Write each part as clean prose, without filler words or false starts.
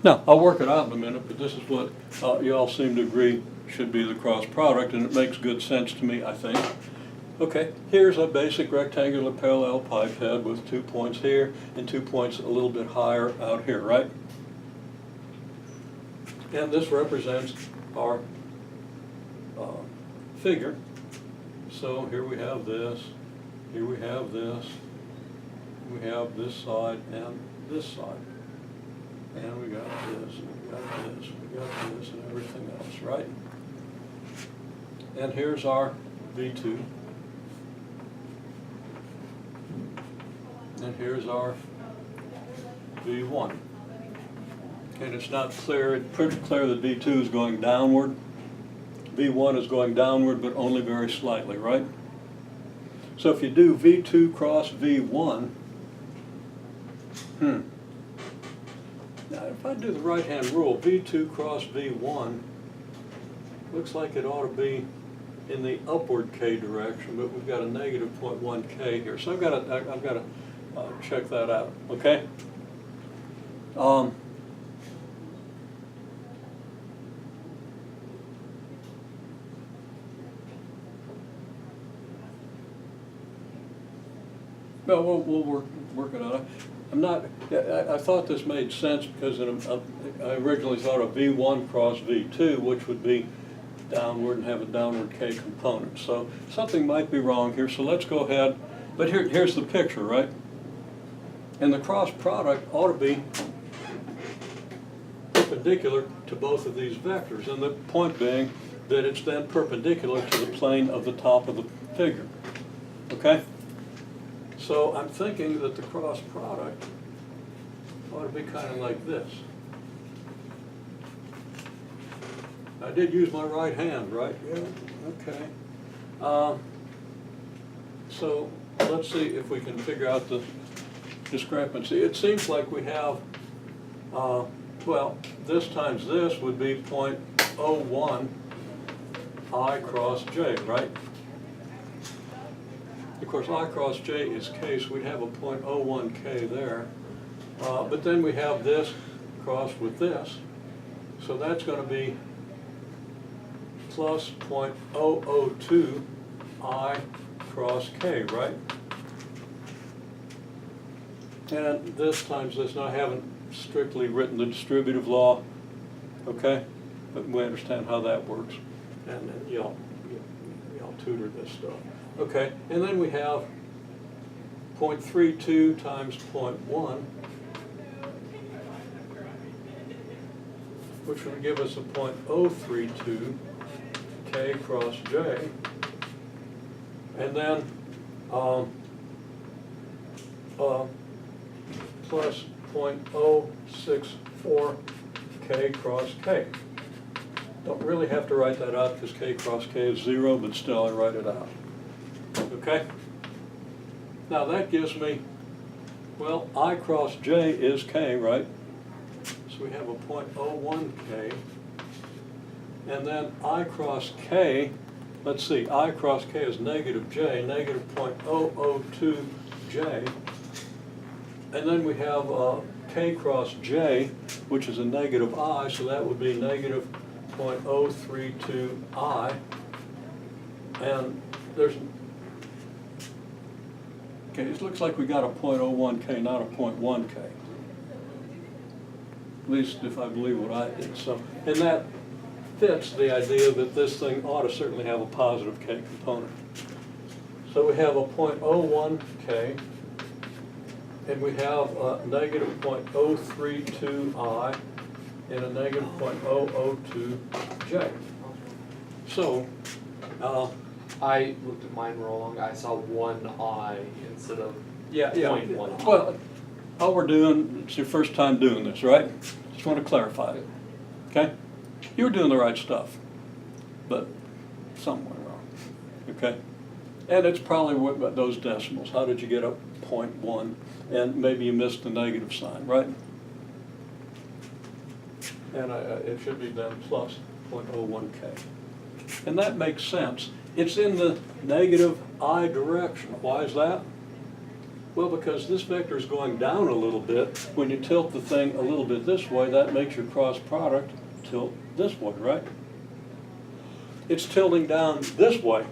Now, I'll work it out in a minute, but this is what you all seem to agree should be the cross product, and it makes good sense to me, I think. Okay, here's a basic rectangular parallel pipe head with 2 points here and 2 points a little bit higher out here, right? And this represents our figure. So here we have this, here we have this, we have this side and this side. And we got this, and we got this, and we got this, and everything else, right? And here's our V2. And here's our V1. And it's not clear, it's pretty clear that V2 is going downward. V1 is going downward, but only very slightly, right? So if you do V2 cross V1, now if I do the right-hand rule, V2 cross V1, looks like it ought to be in the upward K direction, but we've got a negative 0.1 K here. So I've got to check that out, okay? No, we'll work it out. I'm not. I thought this made sense because I originally thought of V1 cross V2, which would be downward and have a downward K component. So something might be wrong here. So let's go ahead. But here's the picture, right? And the cross product ought to be perpendicular to both of these vectors. And the point being that it's then perpendicular to the plane of the top of the figure. Okay? So I'm thinking that the cross product ought to be kind of like this. I did use my right hand, right? Yeah, okay. So let's see if we can figure out the discrepancy. It seems like we have, well, this times this would be 0.01 I cross J, right? Of course, I cross J is K, so we'd have a 0.01 K there. But then we have this crossed with this, so that's going to be plus 0.002 I cross K, right? And this times this. Now I haven't strictly written the distributive law, okay? But we understand how that works. And then y'all tutor this stuff. Okay, and then we have 0.32 times 0.1, which would give us a 0.032 K cross J, and then plus 0.064 K cross K. Don't really have to write that out because K cross K is 0, but still I write it out. Okay? Now that gives me, well, I cross J is K, right? So we have a 0.01 K. And then I cross K, let's see, I cross K is negative J, negative 0.002 J. And then we have K cross J, which is a negative I, so that would be negative 0.032 I. And there's, okay, it looks like we got a 0.01 K, not a 0.1 K. At least if I believe what I did. So, and that fits the idea that this thing ought to certainly have a positive K component. So we have a 0.01 K, and we have a negative 0.032 I and a negative 0.002 J. So, I looked at mine wrong. I saw 1 I instead of yeah. 0.1 I. Well, all we're doing, it's your first time doing this, right? Just want to clarify it, okay? You were doing the right stuff, but somewhere wrong, okay? And it's probably what those decimals. How did you get a 0.1? And maybe you missed the negative sign, right? And it should be then plus 0.01 K. And that makes sense. It's in the negative I direction. Why is that? Well, because this vector is going down a little bit, when you tilt the thing a little bit this way, that makes your cross product tilt this way, right? It's tilting down this way,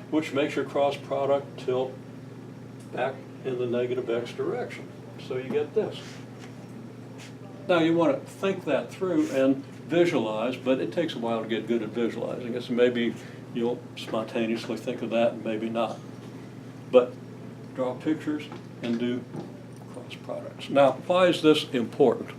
which makes your cross product tilt back in the negative x direction. So you get this. Now you want to think that through and visualize, but it takes a while to get good at visualizing it, so maybe you'll spontaneously think of that and maybe not. But draw pictures and do cross products. Now, why is this important?